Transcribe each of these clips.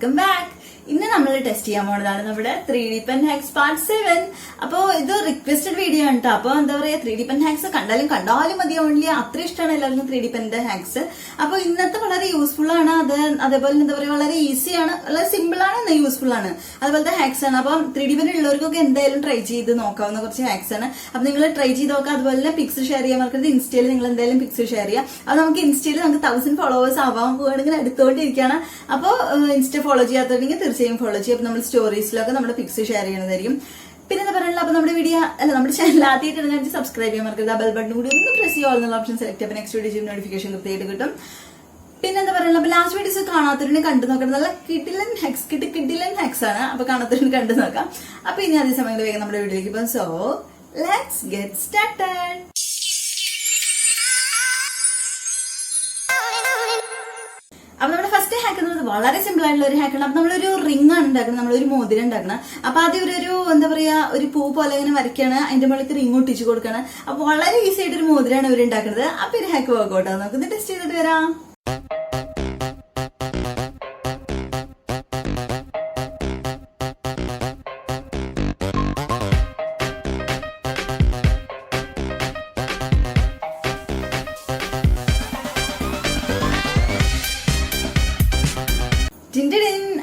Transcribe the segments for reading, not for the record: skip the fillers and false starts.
welcome back. ഇന്ന് നമ്മൾ test ചെയ്യാൻ പോകുന്നതാണ് നമ്മുടെ 3D pen hacks part 7. അപ്പോൾ ഇത് റിക്വസ്റ്റഡ് വീഡിയോ ആണ് കേട്ടോ. അപ്പോൾ എന്താ പറയാ 3D pen hacks കണ്ടാലും മതിയാവില്ല, അത്ര ഇഷ്ടമാണ് എല്ലാവർക്കും 3D pen ഹാക്സ്. അപ്പോൾ ഇന്നത്തെ വളരെ യൂസ്ഫുൾ ആണ്. അതേപോലെ എന്താ പറയാ വളരെ ഈസിയാണ്, വളരെ സിമ്പിൾ ആണ്, എന്നാൽ യൂസ്ഫുൾ ആണ്. അതുപോലത്തെ ഹാക്സ് ആണ്. അപ്പം 3D pen ഉള്ളവർക്കൊക്കെ എന്തായാലും ട്രൈ ചെയ്ത് നോക്കാവുന്ന കുറച്ച് ഹാക്സ് ആണ്. അപ്പൊ നിങ്ങൾ ട്രൈ ചെയ്ത് നോക്കാം. അതുപോലെ തന്നെ പിക്സ് ഷെയർ ചെയ്യാൻ മറക്കരുത്. ഇൻസ്റ്റയിൽ നിങ്ങൾ എന്തായാലും പിക്സ് ഷെയർ ചെയ്യാം. അത് നമുക്ക് ഇൻസ്റ്റയിൽ നമുക്ക് 1000 ഫോളോവേഴ്സ് ആവാൻ പോവുകയാണെങ്കിൽ എടുത്തുകൊണ്ടിരിക്കുകയാണ്. അപ്പോൾ ഇൻസ്റ്റ ഫോളോ ചെയ്യാത്തവരെങ്കിൽ തീർച്ചയായും ഫോളോ ചെയ്യും. അപ്പൊ നമ്മൾ സ്റ്റോറീസിലൊക്കെ നമ്മുടെ പിക്സ് ഷെയർ ചെയ്യണതായിരിക്കും. പിന്നെ എന്താ പറയുക, അപ്പൊ നമ്മുടെ വീഡിയോ നമ്മുടെ ചാനൽ ആദ്യമായിട്ട് സബ്സ്ക്രൈബ് ചെയ്യാൻ മറക്കരുത്. ബെൽ ബട്ടൺ കൂടി ഒന്ന് പ്രസ് ചെയ്യുക, എന്നുള്ള ഓപ്ഷൻ സെലക്ട് ചെയ്യുമ്പോൾ നെക്സ്റ്റ് വീഡിയോ നോട്ടിഫിക്കേഷൻ കൃത്യമായിട്ട് കിട്ടും. പിന്നെ എന്താ പറയുക, അപ്പൊ ലാസ്റ്റ് വീഡിയോസ് കാണാത്തവരുടെ കണ്ടു നോക്കണം. നല്ല കിഡിലൻ ഹാക്സ് ആണ്. അപ്പൊ കാണാത്തവരുടെ കണ്ടു നോക്കാം. അപ്പൊ ഇനി അതേ സമയം വേഗം നമ്മുടെ വീഡിയോയിലേക്ക് പോകും. So let's get started. അപ്പൊ നമ്മുടെ ഫസ്റ്റ് ഹാക്ക് എന്നത് വളരെ സിമ്പിൾ ആയിട്ടുള്ള ഒരു ഹാക്കാണ്. അപ്പൊ നമ്മളൊരു റിംഗ് ആണ് ഉണ്ടാക്കുന്നത്, നമ്മളൊരു മോതിരം ഉണ്ടാക്കണം. അപ്പൊ ആദ്യം ഒരു എന്താ പറയാ ഒരു പൂ പോലെ ഇങ്ങനെ വരയ്ക്കാണ്, അതിന്റെ മുകളിലേക്ക് റിംഗ് ഒട്ടിച്ച് കൊടുക്കണം. അപ്പൊ വളരെ ഈസി ആയിട്ട് ഒരു മോതിരാണ് ഇവർ ഉണ്ടാക്കുന്നത്. അപ്പൊ ഒരു ഹാക്ക് വർക്കൗട്ട് ആവും. നമുക്ക് ഇത് ടെസ്റ്റ് ചെയ്തിട്ട് വരാം.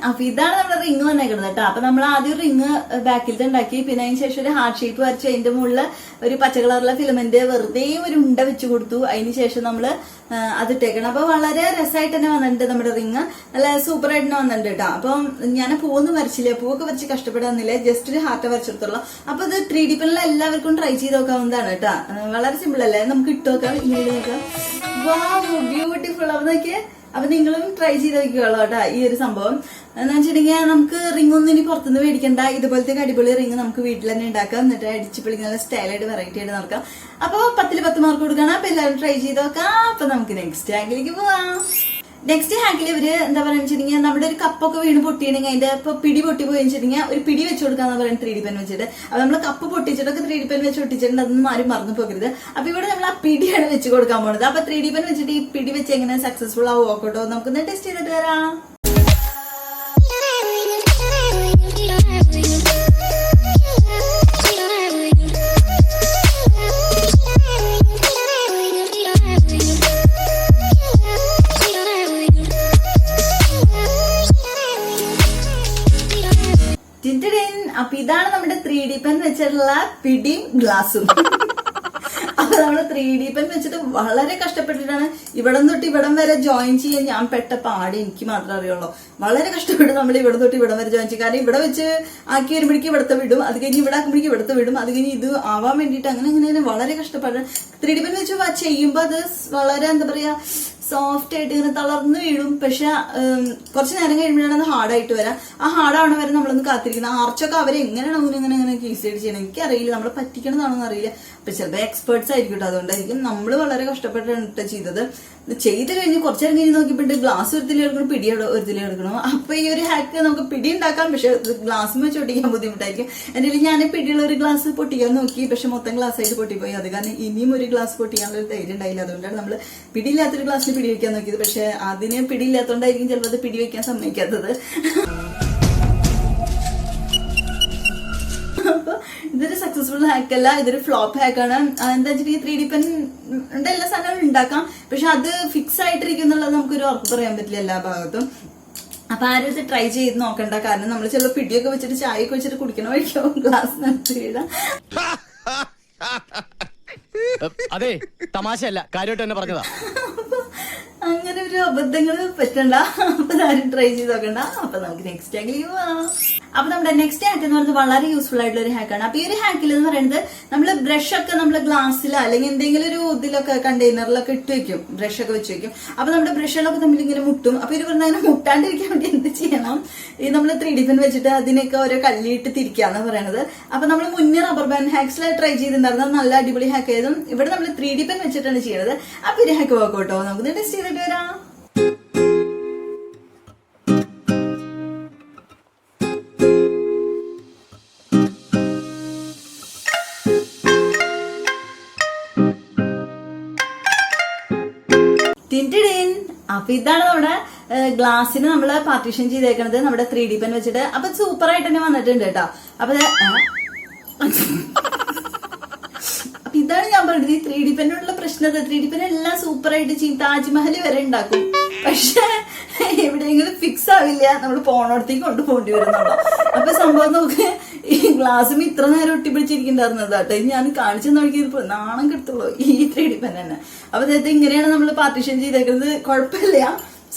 അപ്പൊ ഇതാണ് നമ്മുടെ റിങ് വന്നേക്കുന്നത് കേട്ടോ. അപ്പൊ നമ്മൾ ആദ്യം റിങ് ബാക്കിലത്തെ ഉണ്ടാക്കി, പിന്നെ അതിന് ശേഷം ഒരു ഹാർട്ട് ഷേപ്പ് വരച്ച് അതിന്റെ മുകളിൽ ഒരു പച്ച കളറുള്ള ഫിലമെന്റ് വെറുതെ ഒരു ഉണ്ട വെച്ച് കൊടുത്തു. അതിന് ശേഷം നമ്മള് അത് ഇട്ടേക്കണം. അപ്പൊ വളരെ രസമായിട്ട് തന്നെ വന്നിട്ടുണ്ട് നമ്മുടെ റിങ്. നല്ല സൂപ്പർ ആയിട്ട് തന്നെ വന്നിട്ടുണ്ട് കേട്ടോ. അപ്പം ഞാൻ പൂവൊന്നും വരച്ചില്ല, പൂവൊക്കെ വരച്ച് കഷ്ടപ്പെടാന്നില്ല, ജസ്റ്റ് ഒരു ഹാർട്ട് വരച്ചെടുത്തുള്ളൂ. അപ്പൊ ഇത് 3D പെനിൽ എല്ലാവർക്കും ട്രൈ ചെയ്ത് നോക്കാവുന്നതാണ് കേട്ടോ. വളരെ സിമ്പിൾ അല്ലേ, നമുക്ക് ഇട്ട് നോക്കാം. ഇങ്ങനെ നോക്കാം. വാവ്, ബ്യൂട്ടിഫുൾ. അപ്പൊ നോക്കിയേ, അപ്പൊ നിങ്ങളും ട്രൈ ചെയ്ത് നോക്കിയോളൂ കേട്ടോ ഈ ഒരു സംഭവം. എന്ന് വെച്ചിട്ടുണ്ടെങ്കിൽ നമുക്ക് റിംഗ് ഒന്നും ഇനി പുറത്തുനിന്ന് മേടിക്കണ്ട. ഇതുപോലത്തെ അടിപൊളി റിംഗ് നമുക്ക് വീട്ടിൽ തന്നെ ഉണ്ടാക്കാം. എന്നിട്ട് അടിച്ച് പൊളിക്കുന്ന സ്റ്റൈലായിട്ട് വെറൈറ്റി ആയിട്ട് നടക്കാം. അപ്പൊ 10ൽ 10 മാർക്ക് കൊടുക്കണം. അപ്പൊ എല്ലാവരും ട്രൈ ചെയ്ത് നോക്കാം. അപ്പൊ നമുക്ക് നെക്സ്റ്റ് ഹാക്കിലേക്ക് പോവാം. നെക്സ്റ്റ് ഹാക്കിൽ ഇവര് എന്താ പറയുക വെച്ചിട്ടുണ്ടെങ്കിൽ നമ്മുടെ ഒരു കപ്പൊക്കെ വീണ് പൊട്ടിയിട്ടുണ്ടെങ്കിൽ അതിന്റെ ഇപ്പൊ പിടി പൊട്ടി പോയി വെച്ചിട്ടുണ്ടെങ്കിൽ ഒരു പിടി വെച്ച് കൊടുക്കാന്ന് പറയുന്നത് 3D pen വെച്ചിട്ട്. അപ്പൊ നമ്മൾ കപ്പ് പൊട്ടിച്ചിട്ടൊക്കെ 3D pen വെച്ച് ഒട്ടിച്ചിട്ടുണ്ട്. അതൊന്നും ആരും മറന്നു പോകരുത്. അപ്പൊ ഇവിടെ നമ്മൾ ആ പിടിയാണ് വെച്ച് കൊടുക്കാൻ പോകുന്നത്. അപ്പൊ 3D pen വെച്ചിട്ട് ഈ പിടി വെച്ച് എങ്ങനെ സക്സസ്ഫുൾ ആവും നോക്കട്ടോ. നമുക്കൊന്ന് ടെസ്റ്റ് ചെയ്തിട്ട് വരാം. അപ്പൊ ഇതാണ് നമ്മുടെ 3D pen വെച്ചിട്ടുള്ള പിടിയും ഗ്ലാസും. അപ്പൊ നമ്മള് 3D pen വെച്ചിട്ട് വളരെ കഷ്ടപ്പെട്ടിട്ടാണ് ഇവിടം തൊട്ട് ഇവിടം വരെ ജോയിൻ ചെയ്യാൻ ഞാൻ പെട്ട പാടി എനിക്ക് മാത്രമേ അറിയുള്ളൂ. വളരെ കഷ്ടപ്പെട്ട് നമ്മൾ ഇവിടെ തൊട്ട് ഇവിടം വരെ ജോയിൻ ചെയ്യും. കാരണം ഇവിടെ വെച്ച് ആക്കി വരുമ്പോഴേക്കും ഇവിടുത്തെ വിടും, അത് കഴിഞ്ഞ് ഇവിടെ ആക്കുമ്പോഴേക്കും ഇവിടുത്തെ വിടും, അത് കഴിഞ്ഞ് ഇത് ആവാൻ വേണ്ടിയിട്ട് അങ്ങനെ വളരെ കഷ്ടപ്പാട്. 3D pen വെച്ച് ചെയ്യുമ്പോ അത് വളരെ എന്താ പറയാ സോഫ്റ്റ് ആയിട്ട് ഇങ്ങനെ തളർന്നു വീഴും. പക്ഷെ കുറച്ച് നേരം കഴിയുമ്പോഴാണ് അത് ഹാർഡായിട്ട് വരാം. ആ ഹാർഡാവണ വരെ നമ്മളൊന്ന് കാത്തിരിക്കണം. ആർച്ചൊക്കെ അവരെ എങ്ങനെയാണ് അങ്ങനെ ഈസിയായിട്ട് ചെയ്യണം എനിക്കറിയില്ല, നമ്മളെ പറ്റിക്കണതാണെന്ന് അറിയില്ല. അപ്പൊ ചിലപ്പോൾ എക്സ്പേർട്സ് ആയിരിക്കും കേട്ടോ. അതുകൊണ്ടായിരിക്കും നമ്മൾ വളരെ കഷ്ടപ്പെട്ടാണ് ചെയ്തത്. ചെയ്ത് കഴിഞ്ഞ് കുറച്ചേരം കഴിഞ്ഞ് നോക്കിയപ്പോട്ട് ഗ്ലാസ് ഒരുത്തിലേ എടുക്കണം, പിടി ഒരുത്തിലേ എടുക്കണം. അപ്പൊ ഈ ഒരു ഹാക്ക് നമുക്ക് പിടി ഉണ്ടാക്കാം, പക്ഷെ ഗ്ലാസ് വെച്ച് പൊട്ടിക്കാൻ ബുദ്ധിമുട്ടായിരിക്കും. എന്റെ ഞാൻ പിടിയുള്ള ഒരു ഗ്ലാസ് പൊട്ടിക്കാൻ നോക്കി, പക്ഷെ മൊത്തം ഗ്ലാസ് ആയിട്ട് പൊട്ടിപ്പോയി. അത് കാരണം ഇനിയും ഒരു ഗ്ലാസ് പൊട്ടിക്കാനുള്ള ഒരു ധൈര്യം ഉണ്ടായില്ല. അതുകൊണ്ടാണ് നമ്മൾ പിടിയില്ലാത്തൊരു ഗ്ലാസ്സിൽ പിടി വെക്കാൻ നോക്കിയത്. പക്ഷെ അതിന് പിടിയില്ലാത്തോണ്ടായിരിക്കും ചിലപ്പോൾ അത് പിടി വെക്കാൻ സമ്മതിക്കാത്തത്. അപ്പൊ ഇതൊരു സക്സസ്ഫുൾ ഹാക്ക് അല്ല, ഇതൊരു ഫ്ലോപ്പ് ഹാക്കാണ്. എന്താ വെച്ചിട്ടുണ്ടെങ്കിൽ 3D pen എല്ലാ സാധനങ്ങളും ഉണ്ടാക്കാം, പക്ഷെ അത് ഫിക്സ് ആയിട്ടിരിക്കും എന്നുള്ളത് നമുക്കൊരു ഉറപ്പ് പറയാൻ പറ്റില്ല എല്ലാ ഭാഗത്തും. അപ്പൊ ആരും ഇത് ട്രൈ ചെയ്ത് നോക്കണ്ട. കാരണം നമ്മൾ ചിലപ്പോൾ പിടിയൊക്കെ വെച്ചിട്ട് ചായയൊക്കെ വെച്ചിട്ട് കുടിക്കണ വഴിക്കോ ഗ്ലാസ് നടത്തി വീഴാം. അതെ, തമാശയല്ല, കാര്യമായിട്ട് തന്നെ പറഞ്ഞതാ. അങ്ങനെ ഒരു അബദ്ധങ്ങൾ പറ്റണ്ട. അപ്പൊ ആരും ട്രൈ ചെയ്ത് നോക്കണ്ട. അപ്പൊ നമുക്ക് നെക്സ്റ്റ് ഹാക്കിലേക്ക് പോവാം. അപ്പൊ നമ്മുടെ നെക്സ്റ്റ് ഹാക്ക് എന്ന് പറയുന്നത് വളരെ യൂസ്ഫുൾ ആയിട്ടുള്ള ഒരു ഹാക്കാണ്. അപ്പൊ ഈ ഒരു ഹാക്കിൽ എന്ന് പറയുന്നത് നമ്മൾ ബ്രഷ് ഒക്കെ നമ്മൾ ഗ്ലാസ്സിലോ അല്ലെങ്കിൽ എന്തെങ്കിലും ഒരു ഇതിലൊക്കെ കണ്ടെയ്നറിലൊക്കെ ഇട്ട് വെക്കും, ബ്രഷ് ഒക്കെ വെച്ച് വെക്കും. അപ്പൊ നമ്മുടെ ബ്രഷുകളൊക്കെ തമ്മിൽ ഇങ്ങനെ മുട്ടും. അപ്പൊ ഇത് പറഞ്ഞാൽ മുട്ടാണ്ടിരിക്കാൻ വേണ്ടി എന്ത് ചെയ്യണം, ഈ നമ്മൾ 3D pen വെച്ചിട്ട് അതിനൊക്കെ ഓരോ കല്ലിട്ട് തിരിക്കാന്ന് പറയുന്നത്. അപ്പൊ നമ്മൾ മുന്നേ റബ്ബർ ബാൻഡ് ഹാക്സിൽ ട്രൈ ചെയ്തിട്ടുണ്ടായിരുന്നത് നല്ല അടിപൊളി ഹാക്ക് ആയതും ഇവിടെ നമ്മൾ 3D pen വെച്ചിട്ടാണ് ചെയ്യുന്നത്. അപ്പൊ ഒരു ഹാക്ക് വർക്കൗട്ടോ. നമുക്ക് ടെസ്റ്റ് ചെയ്തിട്ട് വരാം. അപ്പൊ ഇതാണ് നമ്മുടെ ഗ്ലാസ്സിന് നമ്മള് പാർട്ടീഷൻ ചെയ്തേക്കണത് നമ്മുടെ 3D പെൻ വെച്ചിട്ട്. അപ്പൊ സൂപ്പർ ആയിട്ട് തന്നെ വന്നിട്ടുണ്ട് കേട്ടോ. അപ്പൊ അപ്പൊ ഇതാണ് ഞാൻ പറഞ്ഞത്, ഈ 3D പെന്നോടുള്ള പ്രശ്നം. 3D പെൻ എല്ലാം സൂപ്പർ ആയിട്ട് ചെയ്യും, താജ്മഹൽ വരെ ഉണ്ടാക്കും. പക്ഷെ എവിടെയെങ്കിലും ഫിക്സ് ആവില്ല, നമ്മൾ പോണോടത്തേക്ക് കൊണ്ടുപോകേണ്ടി വരുന്നുള്ളൂ. അപ്പൊ സംഭവം നോക്ക്, ഈ ഗ്ലാസ്സും ഇത്ര നേരം ഒട്ടിപ്പിടിച്ചിരിക്കുന്നുണ്ടായിരുന്നത് കേട്ടോ. ഞാൻ കാണിച്ചു നോക്കിയപ്പോ നാണം കിട്ടുള്ളൂ ഈ 3D പെൻ തന്നെ. അപ്പൊ അതായത് ഇങ്ങനെയാണ് നമ്മൾ പാർട്ടീഷൻ ചെയ്തേക്കുന്നത്. കുഴപ്പമില്ല,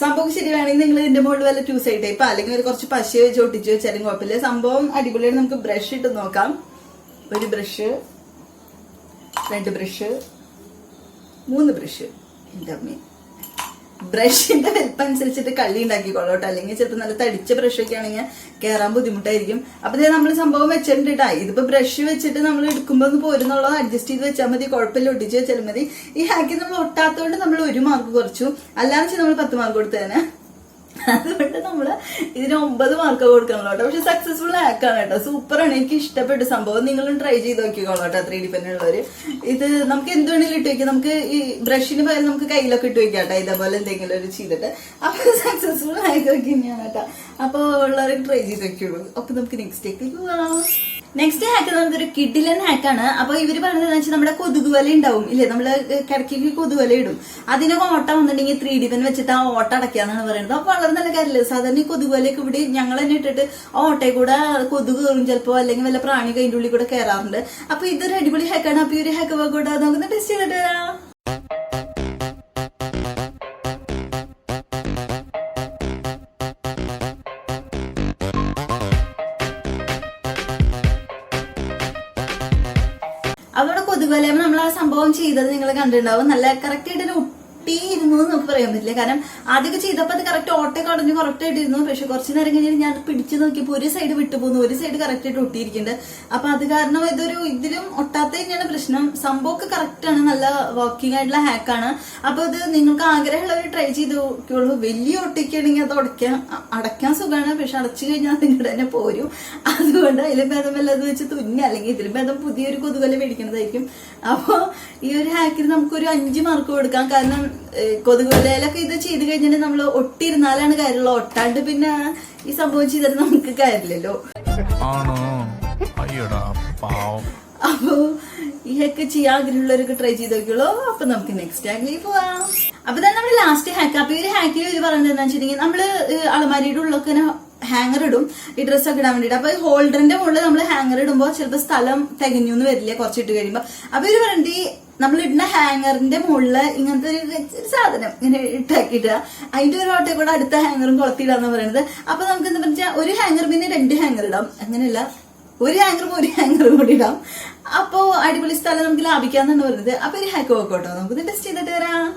സംഭവം ശരി. വേണമെങ്കിൽ നിങ്ങൾ ഇതിന്റെ മുകളിൽ വല്ല 2 സൈഡ് ടൈപ്പ് അല്ലെങ്കിൽ ഒരു കുറച്ച് പശ വെച്ച് ഒട്ടിച്ച് വെച്ചാലും കുഴപ്പമില്ല. സംഭവം അടിപൊളിയാണ്. നമുക്ക് ബ്രഷ് ഇട്ട് നോക്കാം. ഒരു ബ്രഷ്, 2 ബ്രഷ്, 3 ബ്രഷ്. എന്റെ അമ്മ, ബ്രഷിന്റെ വലിപ്പം അനുസരിച്ചിട്ട് കള്ളി ഉണ്ടാക്കിക്കോളൂ കേട്ടോ. അല്ലെങ്കിൽ ചിലപ്പോൾ നല്ല തടിച്ച ബ്രഷ് ഒക്കെ ആണെങ്കിൽ കയറാൻ ബുദ്ധിമുട്ടായിരിക്കും. അപ്പൊ നമ്മൾ സംഭവം വെച്ചിട്ടുണ്ട് കേട്ടോ. ഇതിപ്പോ ബ്രഷ് വെച്ചിട്ട് നമ്മൾ എടുക്കുമ്പോൾ ഒന്ന് പോരുന്നുള്ളത് അഡ്ജസ്റ്റ് ചെയ്ത് വെച്ചാൽ മതി, കുഴപ്പമില്ല, ഒട്ടിച്ച് വെച്ചാൽ മതി. ഈ ഹാക്കിൽ നമ്മൾ ഒട്ടാത്തോണ്ട് നമ്മൾ 1 മാർക്ക് കുറച്ചു, അല്ലാന്ന് വെച്ചാൽ നമ്മൾ 10 മാർക്ക് കൊടുത്തേനെ. അതുകൊണ്ട് നമ്മള് ഇതിന് 9 മാർക്ക് കൊടുക്കണല്ലോ കേട്ടോ. പക്ഷെ സക്സസ്ഫുൾ ഹാക്കാണ് കേട്ടോ, സൂപ്പറാണ്, എനിക്ക് ഇഷ്ടപ്പെട്ട സംഭവം. നിങ്ങളും ട്രൈ ചെയ്ത് നോക്കിക്കോളൂ കേട്ടോ. 3D പെന്നുള്ളവര് ഇത് നമുക്ക് എന്ത് വേണമെങ്കിലും ഇട്ട് വെക്കാം. നമുക്ക് ഈ ബ്രഷിന് പകരം നമുക്ക് കയ്യിലൊക്കെ ഇട്ട് വെക്കാം കേട്ടോ, ഇതേപോലെ എന്തെങ്കിലും ഒരു ചെയ്തിട്ട്. അപ്പൊ സക്സസ്ഫുൾ ഹാക്ക് തന്നെയാണ് കേട്ടോ. അപ്പൊ ഉള്ളവരെ ട്രൈ ചെയ്ത് വെക്കുള്ളൂ. അപ്പൊ നമുക്ക് നെക്സ്റ്റ് പോവാം. നെക്സ്റ്റ് ഹാക്ക് എന്ന് ഒരു കിഡിലൻ ഹാക്കാണ്. അപ്പൊ ഇവര് പറയുന്നത് വെച്ചാൽ നമ്മുടെ കൊതുകുവല ഉണ്ടാവും ഇല്ലേ, നമ്മള് കിടക്കേക്ക് കൊതുകുവല ഇടും. അതിനൊക്കെ ഓട്ട വന്നിട്ടുണ്ടെങ്കിൽ 3D പെൻ വെച്ചിട്ട് ആ ഓട്ട അടയ്ക്കാന്നാണ് പറയുന്നത്. അപ്പൊ വളരെ നല്ല കാര്യമില്ല. സാധാരണ ഈ കൊതുകുവലയൊക്കെ ഇവിടെ ഞങ്ങൾ തന്നെ ഇട്ടിട്ട് ആ ഓട്ടയിൽ കൂടെ കൊതുക് കയറും ചിലപ്പോ, അല്ലെങ്കിൽ വല്ല പ്രാണി അതിന്റെ ഉള്ളിൽ കൂടെ കയറാറുണ്ട്. അപ്പൊ ഇതൊരു അടിപൊളി ഹാക്കാണ്. അപ്പൊ ഈ ഒരു ഹാക്ക് കൂടെ നമുക്ക് ടെസ്റ്റ് ചെയ്തിട്ട് വരാം. അതോടെ കൊതുകുവലയം നമ്മൾ ആ സംഭവം ചെയ്തത് നിങ്ങൾ കണ്ടിട്ടുണ്ടാവും. നല്ല കറക്റ്റ് ആയിട്ട് ഒട്ടിയിരുന്നു നമുക്ക് പറയാൻ പറ്റില്ല. കാരണം ആദ്യമൊക്കെ ചെയ്തപ്പോൾ അത് കറക്റ്റ് ഓട്ടൊക്കെ അടഞ്ഞു കറക്റ്റ് ആയിട്ടിരുന്നു. പക്ഷെ കുറച്ച് നേരം കഴിഞ്ഞാൽ ഞാൻ പിടിച്ചു നോക്കിയപ്പോൾ ഒരു സൈഡ് വിട്ടുപോകുന്നു, ഒരു സൈഡ് കറക്റ്റ് ആയിട്ട് ഒട്ടിയിരിക്കുന്നുണ്ട്. അപ്പൊ അത് കാരണം ഇതിലും ഒട്ടാത്ത തന്നെയാണ് പ്രശ്നം. സംഭവമൊക്കെ കറക്റ്റ് ആണ്, നല്ല വർക്കിംഗ് ആയിട്ടുള്ള ഹാക്കാണ്. അപ്പൊ ഇത് നിങ്ങൾക്ക് ആഗ്രഹമുള്ളവർ ട്രൈ ചെയ്ത് നോക്കിയോളൂ. വലിയ ഒട്ടിക്കുകയാണെങ്കിൽ അത് അടയ്ക്കാൻ സുഖമാണ്, പക്ഷെ അടച്ചു കഴിഞ്ഞാൽ നിങ്ങളുടെ തന്നെ പോരും. അതുകൊണ്ട് അതിലും ഭേദം വല്ലത് വെച്ച് തുന്നി, അല്ലെങ്കിൽ ഇതിലും ഭേദം പുതിയൊരു കൊതുകല മേടിക്കുന്നതായിരിക്കും. അപ്പൊ ഈ ഒരു ഹാക്കിന് നമുക്കൊരു 5 മാർക്ക് കൊടുക്കാം. കാരണം കൊതുകുവലയിലൊക്കെ ഇത് ചെയ്ത് കഴിഞ്ഞിട്ട് നമ്മൾ ഒട്ടിയിരുന്നാലാണ് കാര്യമുള്ളൂ. ഒട്ടാണ്ട് പിന്നെ ഈ സംഭവം ചെയ്തിട്ട് നമുക്ക് കാര്യമില്ലല്ലോ. അപ്പൊ ഈ ഹാക്ക് ചെയ്യാൻ ആഗ്രഹമുള്ളവരൊക്കെ ട്രൈ ചെയ്ത് നോക്കിയുള്ളൂ. അപ്പൊ നമുക്ക് നെക്സ്റ്റ് ഹാക്കിലേക്ക് പോവാം. അപ്പൊ തന്നെ നമ്മുടെ ലാസ്റ്റ് ഹാക്ക്. അപ്പൊ ഈ ഒരു ഹാക്കിൽ ഒരു പറയുന്നത് എന്താ വെച്ചിട്ടുണ്ടെങ്കിൽ നമ്മള് അളമാരിയുടെ ഉള്ളൊക്കെ ഹാങ്ങർ ഇടും ഈ ഡ്രസ്സൊക്കെ ഇടാൻ വേണ്ടിട്ട്. അപ്പൊ ഹോൾഡറിന്റെ മുകളിൽ നമ്മൾ ഹാങ്ങർ ഇടുമ്പോൾ ചിലപ്പോൾ സ്ഥലം തികഞ്ഞു എന്ന് വരില്ല കുറച്ചിട്ട് കഴിയുമ്പോ. അപ്പൊ ഇത് പറഞ്ഞിട്ട് നമ്മൾ ഇടുന്ന ഹാങ്ങറിന്റെ മുകളില് ഇങ്ങനത്തെ ഒരു സാധനം ഇങ്ങനെ ഇട്ടാക്കിയിടുക, അതിന്റെ ഒരു ഓട്ടെ കൂടെ അടുത്ത ഹാങ്ങറും കൊളത്തിയിടാന്ന് പറയുന്നത്. അപ്പൊ നമുക്ക് എന്താ വെച്ചാൽ ഒരു ഹാങ്ങർ പിന്നെ 2 ഹാങ്ങർ ഇടാം, അങ്ങനെയല്ല ഒരു ഹാങ്ങറും കൂടി ഇടാം. അപ്പോ അടിപൊളി സ്ഥലം നമുക്ക് ലാഭിക്കാന്നാണ് പറയുന്നത്. അപ്പൊ ഒരു ഹാക്ക് നോക്കോട്ടോ, നമുക്ക് ടെസ്റ്റ് ചെയ്തിട്ട് വരാം.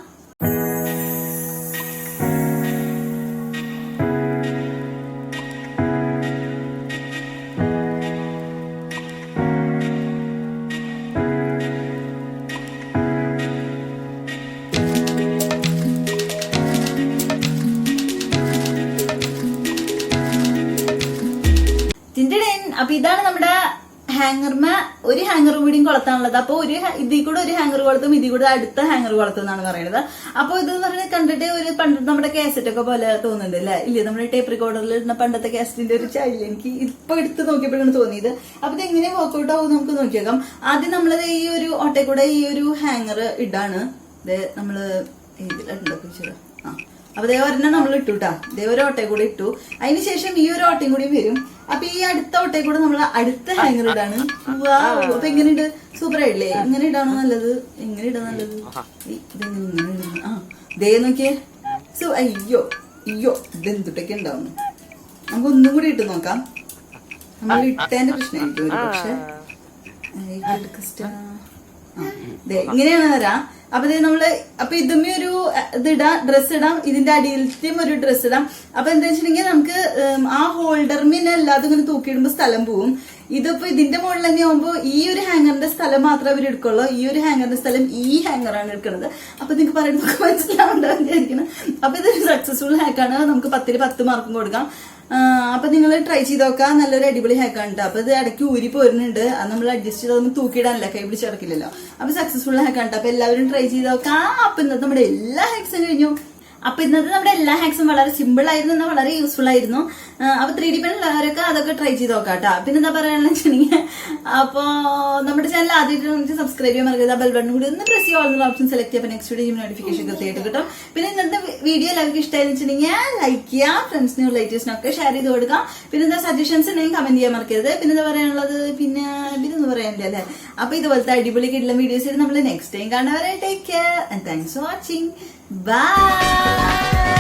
അപ്പൊ ഇതാണ് നമ്മുടെ ഹാങ്ങർമ. ഒരു ഹാങ്ങർ കൂടിയും കൊളത്താനുള്ളത്. അപ്പൊ ഇതിൽ കൂടെ ഒരു ഹാങ്ങർ കൊളത്തും ഇതിൽ കൂടെ അടുത്ത ഹാങ്ങർ കൊളത്തും എന്നാണ് പറയുന്നത്. അപ്പൊ ഇത് പറഞ്ഞ് കണ്ടിട്ട് ഒരു പണ്ടത്തെ നമ്മുടെ കാസറ്റ് ഒക്കെ പോലെ തോന്നുന്നുണ്ട് അല്ലെ? ഇല്ലേ, നമ്മുടെ ടേപ്പ് റെക്കോർഡറിൽ ഇടുന്ന പണ്ടത്തെ കാസറ്റിന്റെ ഒരു ചൈൽഡ് എനിക്ക് ഇപ്പൊ എടുത്ത് നോക്കിയപ്പോഴാണ് തോന്നിയത്. അപ്പൊ ഇത് എങ്ങനെ വർക്ക്ഔട്ട് ആവും നമുക്ക് നോക്കിയേക്കാം. ആദ്യം നമ്മളത് ഈ ഒരു ഓട്ടയിൽ കൂടെ ഈ ഒരു ഹാങ്ങർ ഇടാണ്. നമ്മള് ഇതിലുണ്ടോ അപ്പൊ ഒരെണ്ണം നമ്മൾ ഇട്ടുട്ടാ, ഒരു ഓട്ടയെ കൂടെ ഇട്ടു. അതിനുശേഷം ഈ ഒരു ഓട്ടയും കൂടി വരും. അപ്പൊ ഈ അടുത്ത ഓട്ടയെ കൂടെ നമ്മൾ അടുത്ത ഹാങ്ങർ ഇടാണ്. അപ്പൊ എങ്ങനെയുണ്ട്? സൂപ്പർ ആയില്ലേ? ഇങ്ങനെ ഇടാണോ നല്ലത്? എങ്ങനെ ഇടാ നല്ലത്? ദേ നോക്കിയേ. അയ്യോ ഇതെന്തുട്ടൊക്കെ ഉണ്ടാവുന്നു. നമുക്ക് ഒന്നും കൂടി ഇട്ട് നോക്കാം. നമ്മൾ ഇട്ടതിന്റെ പ്രശ്നമായിരിക്കും ഒരു പക്ഷെ. ഇങ്ങനെയാണ് വരാ. അപ്പൊ നമ്മള് ഇതുമ്മേ ഒരു ഇതിടാം, ഡ്രസ് ഇടാം, ഇതിന്റെ അടിയിലത്തെയും ഒരു ഡ്രസ് ഇടാം. അപ്പൊ എന്താ വെച്ചിട്ടുണ്ടെങ്കിൽ നമുക്ക് ആ ഹോൾഡറിന് എല്ലാതും ഇങ്ങനെ തൂക്കിയിടുമ്പോ സ്ഥലം പോവും. ഇതിപ്പോ ഇതിന്റെ മുകളിൽ തന്നെ ആവുമ്പോ ഈ ഒരു ഹാങ്ങറിന്റെ സ്ഥലം മാത്രമേ അവർ എടുക്കുള്ളൂ. ഈ ഒരു ഹാങ്ങറിന്റെ സ്ഥലം ഈ ഹാങ്ങറാണ് എടുക്കുന്നത്. അപ്പൊ നിങ്ങൾക്ക് പറയുന്നത് മനസ്സിലാവുണ്ടാവും വിചാരിക്കണം. അപ്പൊ ഇതൊരു സക്സസ്ഫുൾ ഹാക്കാണ്. നമുക്ക് 10ൽ 10 മാർക്കും കൊടുക്കാം. അപ്പൊ നിങ്ങൾ ട്രൈ ചെയ്ത് നോക്കാം. നല്ലൊരു അടിപൊളി ഹാക്കാണ് കേട്ടോ. അപ്പൊ ഇത് ഇടയ്ക്ക് ഊരി പോരുന്നുണ്ട്. അത് നമ്മൾ അഡ്ജസ്റ്റ് ചെയ്തൊന്നും തൂക്കിയിടാനല്ല, കൈ പിടിച്ച് കിടക്കില്ലല്ലോ. അപ്പൊ സക്സസ്ഫുൾ ഹാക്കാണ് കേട്ടോ. അപ്പൊ എല്ലാവരും ട്രൈ ചെയ്ത് നോക്കാം. അപ്പൊ ഇന്നത്തെ നമ്മുടെ എല്ലാ ഹാക്സും കഴിഞ്ഞു. അപ്പൊ ഇന്നത്തെ നമ്മുടെ എല്ലാ ഹാക്സും വളരെ സിമ്പിൾ ആയിരുന്നു, എന്നാൽ വളരെ യൂസ്ഫുൾ ആയിരുന്നു. അപ്പൊ 3D പെൻ ഉള്ളവരൊക്കെ അതൊക്കെ ട്രൈ ചെയ്ത് നോക്കാം കേട്ടോ. പിന്നെ എന്താ പറയാനുള്ള വെച്ചിട്ടുണ്ടെങ്കിൽ, അപ്പൊ നമ്മുടെ ചാനൽ ആദ്യമായിട്ട് സബ്സ്ക്രൈബ് ചെയ്യാൻ മറക്കരുത്. ബെൽ ബട്ടൺ കൂടി ഒന്ന് പ്രസ് ചെയ്യുക, ഓപ്ഷൻ സെലക്ട് ചെയ്യുക. നെക്സ്റ്റ് വീഡിയോ നോട്ടിഫിക്കേഷൻ കൃത്യമായിട്ട് കിട്ടും. പിന്നെ ഇന്നത്തെ വീഡിയോ എല്ലാവർക്കും ഇഷ്ടമായെന്ന് വെച്ചിട്ടുണ്ടെങ്കിൽ ലൈക്ക് ചെയ്യുക, ഫ്രണ്ട്സിനും റിലേറ്റീവ്സിനും ഒക്കെ ഷെയർ ചെയ്ത് കൊടുക്കാം. പിന്നെ എന്താ സജഷൻസ് ഉണ്ടെങ്കിൽ കമന്റ് ചെയ്യാൻ മറക്കരുത്. പിന്നെ എന്താ പറയാനുള്ളത്, പിന്നെ ഇതൊന്നും പറയാനില്ല അല്ലേ. അപ്പൊ ഇതുപോലത്തെ അടിപൊളി കിട്ടുന്ന വീഡിയോസ് നമ്മൾ നെക്സ്റ്റ് ടൈം കാണുന്നവരെ take care and thanks for watching. Bye.